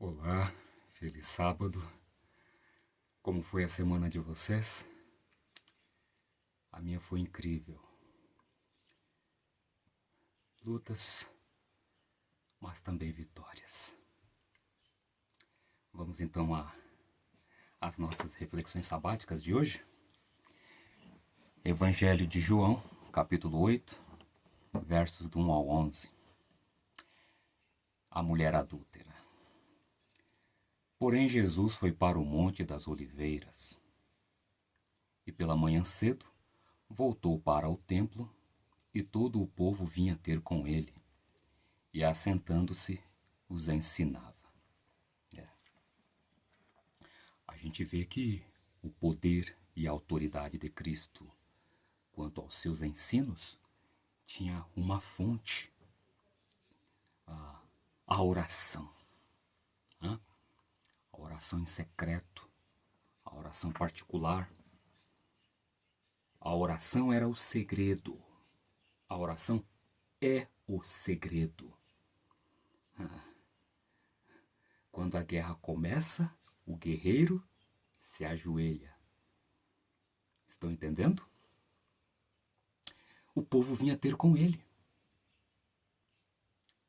Olá, feliz sábado. Como foi a semana de vocês? A minha foi incrível. Lutas, mas também vitórias. Vamos então às nossas reflexões sabáticas de hoje. Evangelho de João, capítulo 8, versos do 1 ao 11. A mulher adúltera. Porém, Jesus foi para o Monte das Oliveiras e pela manhã cedo voltou para o templo e todo o povo vinha ter com ele e, assentando-se, os ensinava. A gente vê que o poder e a autoridade de Cristo quanto aos seus ensinos tinha uma fonte, a oração. A oração em secreto, a oração particular. A oração era o segredo. A oração é o segredo. Quando a guerra começa, o guerreiro se ajoelha. Estão entendendo? O povo vinha ter com ele.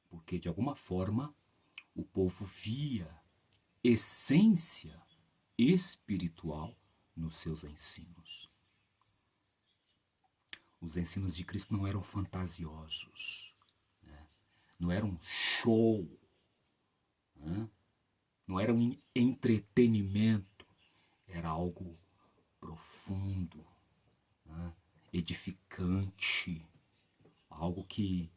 Porque, de alguma forma, o povo via essência espiritual nos seus ensinos. Os ensinos de Cristo não eram fantasiosos, né? Não eram show, né? Não era um entretenimento, era algo profundo, né? Edificante, algo que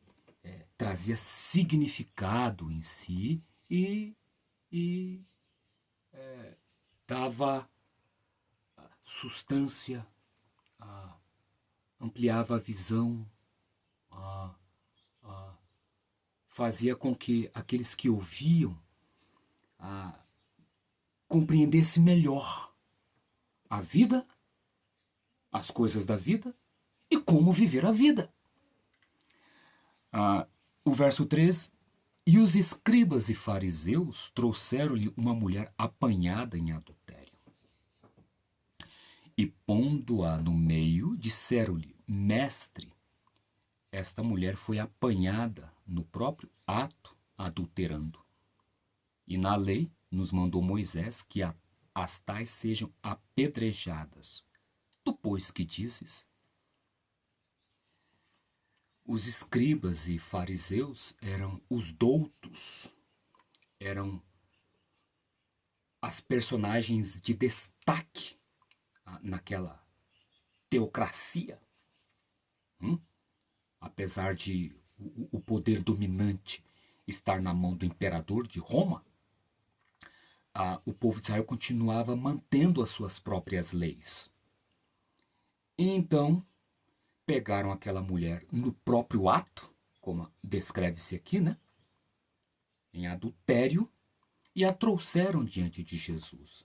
trazia significado em si e dava substância, ampliava a visão, fazia com que aqueles que ouviam compreendessem melhor a vida, as coisas da vida e como viver a vida. O verso 3: E os escribas e fariseus trouxeram-lhe uma mulher apanhada em adultério. E pondo-a no meio, disseram-lhe: Mestre, esta mulher foi apanhada no próprio ato adulterando. E na lei nos mandou Moisés que as tais sejam apedrejadas. Tu, pois, que dizes? Os escribas e fariseus eram os doutos, eram as personagens de destaque naquela teocracia. Apesar de o poder dominante estar na mão do imperador de Roma, o povo de Israel continuava mantendo as suas próprias leis. E então pegaram aquela mulher no próprio ato, como descreve-se aqui, né? Em adultério, e a trouxeram diante de Jesus.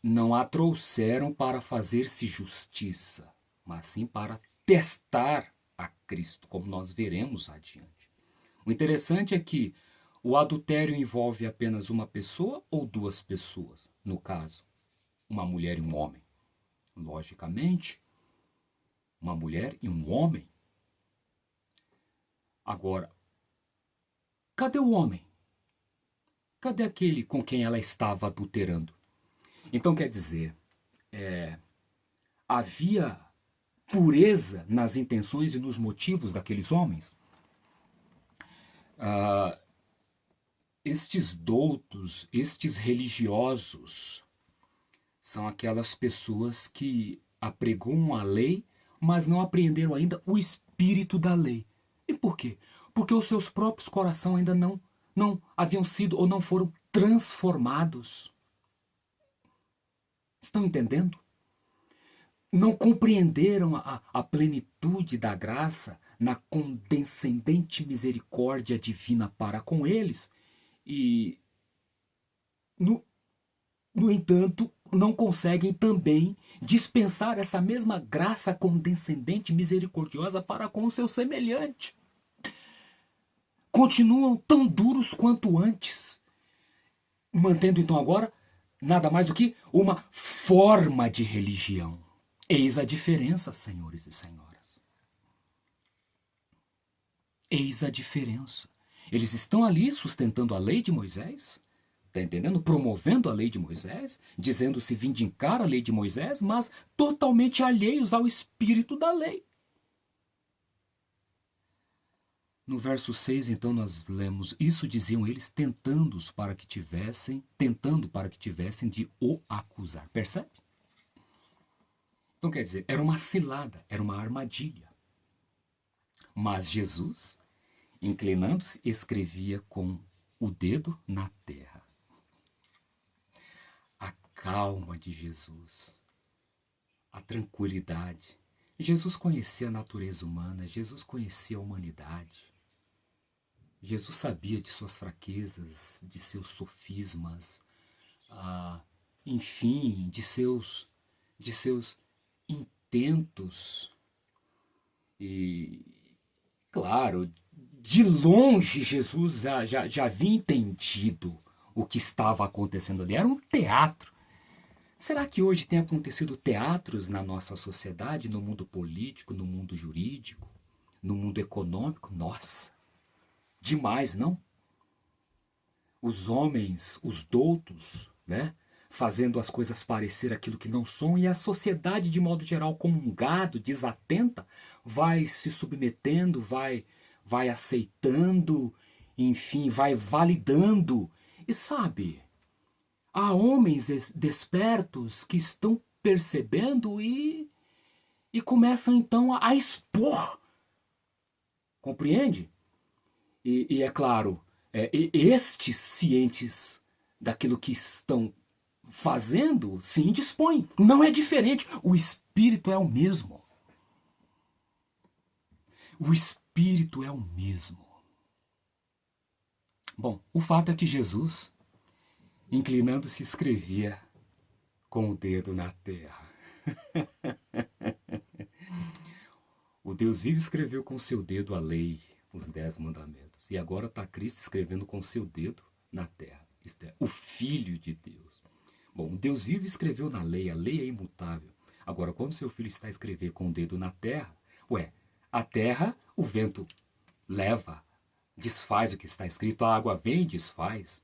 Não a trouxeram para fazer-se justiça, mas sim para testar a Cristo, como nós veremos adiante. O interessante é que o adultério envolve apenas uma pessoa ou duas pessoas, no caso, uma mulher e um homem. Logicamente, uma mulher e um homem. Agora, cadê o homem? Cadê aquele com quem ela estava adulterando? Então, quer dizer, havia pureza nas intenções e nos motivos daqueles homens? Estes doutos, estes religiosos, são aquelas pessoas que apregoam a lei, mas não apreenderam ainda o espírito da lei. E por quê? Porque os seus próprios corações ainda não haviam sido ou não foram transformados. Estão entendendo? Não compreenderam a plenitude da graça na condescendente misericórdia divina para com eles e, no entanto, não conseguem também dispensar essa mesma graça condescendente misericordiosa para com o seu semelhante. Continuam tão duros quanto antes mantendo então agora nada mais do que uma forma de religião. Eis a diferença, senhores e senhoras. Eis a diferença. Eles estão ali sustentando a lei de Moisés, está entendendo? Promovendo a lei de Moisés, dizendo-se vindicar a lei de Moisés, mas totalmente alheios ao espírito da lei. No verso 6, então, nós lemos, isso diziam eles, tentando para que tivessem de o acusar. Percebe? Então, quer dizer, era uma cilada, era uma armadilha. Mas Jesus, inclinando-se, escrevia com o dedo na terra. A calma de Jesus, a tranquilidade. Jesus conhecia a natureza humana, Jesus conhecia a humanidade. Jesus sabia de suas fraquezas, de seus sofismas, enfim, de seus intentos. E, claro, de longe Jesus já havia entendido o que estava acontecendo ali. Era um teatro. Será que hoje tem acontecido teatros na nossa sociedade, no mundo político, no mundo jurídico, no mundo econômico? Nossa! Demais, não? Os homens, os doutos, né? Fazendo as coisas parecer aquilo que não são, e a sociedade, de modo geral, como um gado, desatenta, vai se submetendo, vai aceitando, enfim, vai validando. E sabe, há homens despertos que estão percebendo e começam então a expor. Compreende? E é claro, estes cientes daquilo que estão fazendo se indispõem. Não é diferente. O espírito é o mesmo. O espírito é o mesmo. Bom, o fato é que Jesus, inclinando-se, escrevia com o dedo na terra. O Deus vivo escreveu com seu dedo a lei, os 10 mandamentos. E agora está Cristo escrevendo com seu dedo na terra. Isto é, o Filho de Deus. Bom, o Deus vivo escreveu na lei, a lei é imutável. Agora, quando seu Filho está a escrever com o dedo na terra, a terra, o vento leva, desfaz o que está escrito, a água vem e desfaz.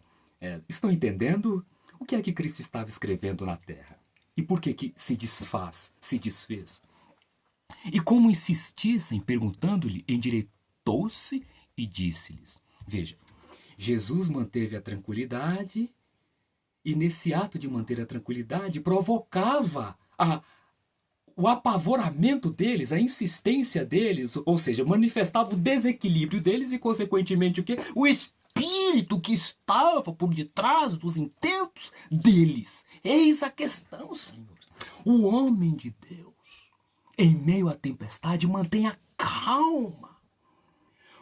Estão entendendo o que é que Cristo estava escrevendo na terra? E por que se desfez? E como insistissem, perguntando-lhe, endireitou-se e disse-lhes. Veja, Jesus manteve a tranquilidade e nesse ato de manter a tranquilidade provocava o apavoramento deles, a insistência deles, ou seja, manifestava o desequilíbrio deles e, consequentemente, o quê? O espírito que estava por detrás dos intentos deles. Eis a questão, senhores. O homem de Deus, em meio à tempestade, mantenha calma.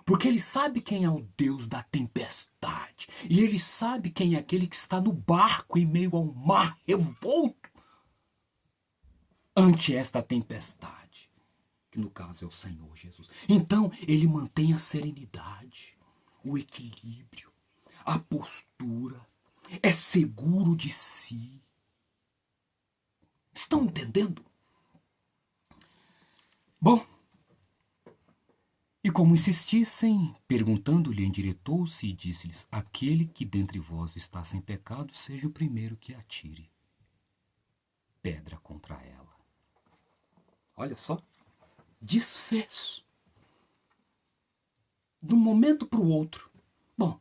Porque ele sabe quem é o Deus da tempestade. E ele sabe quem é aquele que está no barco em meio ao mar revolto ante esta tempestade. Que no caso é o Senhor Jesus. Então ele mantém a serenidade, o equilíbrio, a postura. É seguro de si. Estão entendendo? Bom, e como insistissem, perguntando-lhe, endireitou-se e disse-lhes, aquele que dentre vós está sem pecado, seja o primeiro que atire pedra contra ela. Olha só, desfez. De um momento para o outro. Bom,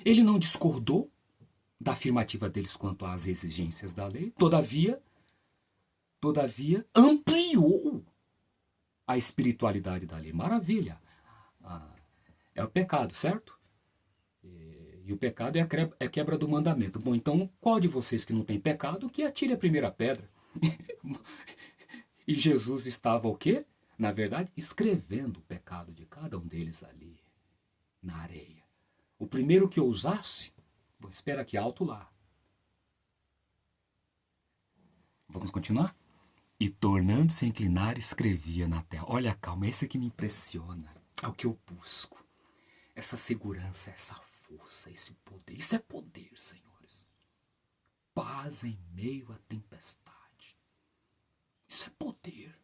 ele não discordou da afirmativa deles quanto às exigências da lei, todavia, ampliou a espiritualidade da lei. Maravilha. É o pecado, certo? E o pecado é a quebra do mandamento. Bom, então, qual de vocês que não tem pecado, que atire a primeira pedra? E Jesus estava o quê? Na verdade, escrevendo o pecado de cada um deles ali, na areia. O primeiro que ousasse, espera aqui, alto lá. Vamos continuar? E tornando-se a inclinar, escrevia na terra. Olha a calma, esse que me impressiona. É o que eu busco. Essa segurança, essa força, esse poder. Isso é poder, senhores. Paz em meio à tempestade. Isso é poder.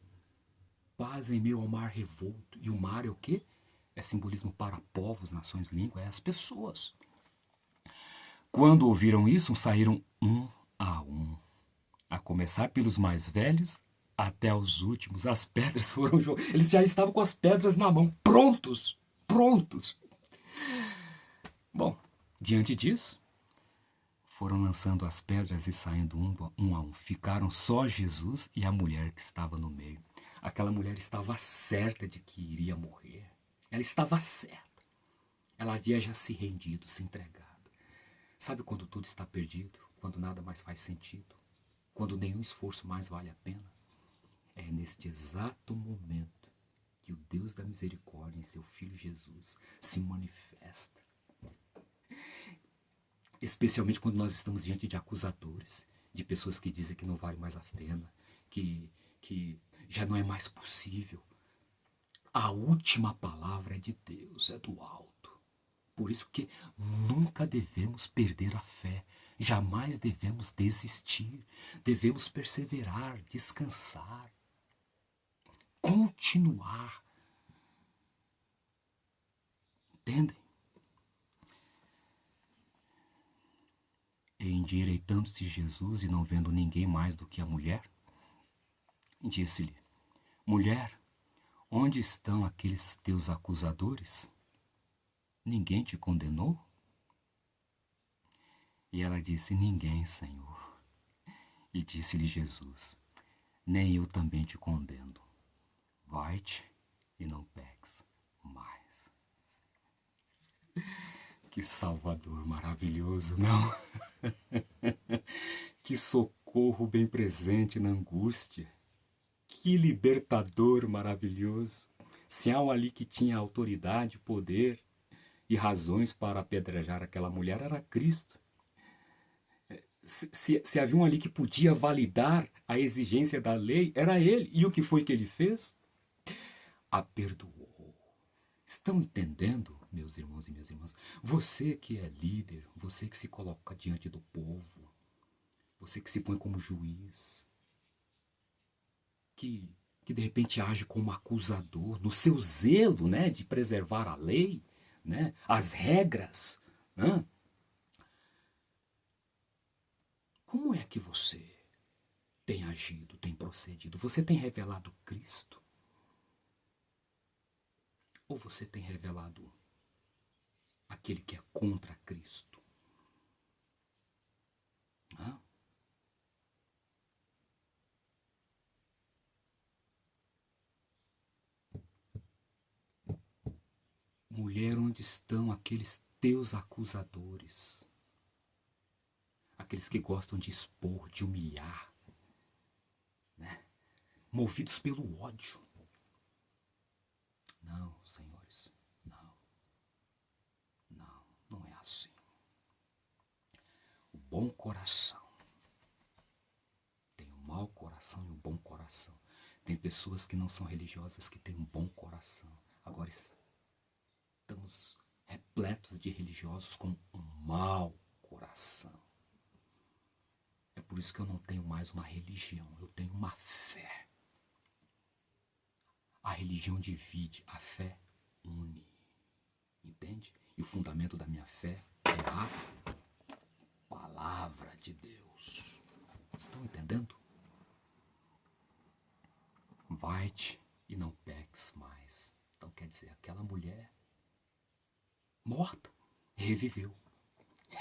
Paz em meio ao mar revolto. E o mar é o quê? É simbolismo para povos, nações, língua, é as pessoas. Quando ouviram isso, saíram um, a começar pelos mais velhos até os últimos. As pedras foram jogadas. Eles já estavam com as pedras na mão, prontos. Bom, diante disso, foram lançando as pedras e saindo um a um. Ficaram só Jesus e a mulher que estava no meio. Aquela mulher estava certa de que iria morrer. Ela estava certa. Ela havia já se rendido, se entregado. Sabe quando tudo está perdido? Quando nada mais faz sentido? Quando nenhum esforço mais vale a pena? É neste exato momento que o Deus da misericórdia em seu Filho Jesus se manifesta. Especialmente quando nós estamos diante de acusadores, de pessoas que dizem que não vale mais a pena, que já não é mais possível. A última palavra é de Deus, é do alto. Por isso que nunca devemos perder a fé, jamais devemos desistir, devemos perseverar, descansar, continuar. Entendem? E endireitando-se Jesus e não vendo ninguém mais do que a mulher, disse-lhe: Mulher, onde estão aqueles teus acusadores? Ninguém te condenou? E ela disse: Ninguém, Senhor. E disse-lhe Jesus: Nem eu também te condeno. Vai-te e não peques mais. Que Salvador maravilhoso, não? Que socorro bem presente na angústia. Que libertador maravilhoso. Se há um ali que tinha autoridade, poder e razões para apedrejar aquela mulher, era Cristo. Se havia um ali que podia validar a exigência da lei, era ele. E o que foi que ele fez? A perdoou. Estão entendendo, meus irmãos e minhas irmãs? Você que é líder, você que se coloca diante do povo, você que se põe como juiz, que de repente age como acusador, no seu zelo, né, de preservar a lei, né, as regras, né? Como é que você tem agido, tem procedido? Você tem revelado Cristo? Ou você tem revelado aquele que é contra Cristo? Hã? Mulher, onde estão aqueles teus acusadores? Aqueles que gostam de expor, de humilhar, né? Movidos pelo ódio. Não, senhores, não é assim. O bom coração tem um mau coração e um bom coração. Tem pessoas que não são religiosas que têm um bom coração. Agora estamos repletos de religiosos com um mau coração. É por isso que eu não tenho mais uma religião, eu tenho uma fé. A religião divide, a fé une. Entende? E o fundamento da minha fé é a palavra de Deus. Estão entendendo? Vai-te e não peques mais. Então quer dizer, aquela mulher morta reviveu,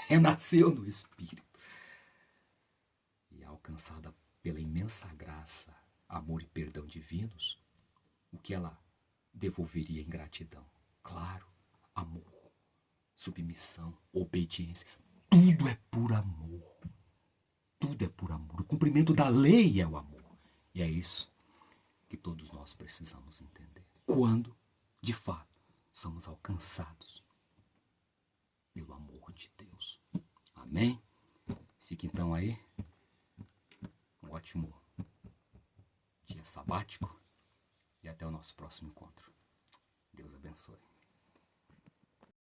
renasceu no Espírito. E alcançada pela imensa graça, amor e perdão divinos, o que ela devolveria em gratidão? Claro, amor, submissão, obediência. Tudo é por amor. Tudo é por amor. O cumprimento da lei é o amor. E é isso que todos nós precisamos entender. Quando, de fato, somos alcançados pelo amor de Deus. Amém? Fique então aí. Um ótimo dia sabático. E até o nosso próximo encontro. Deus abençoe.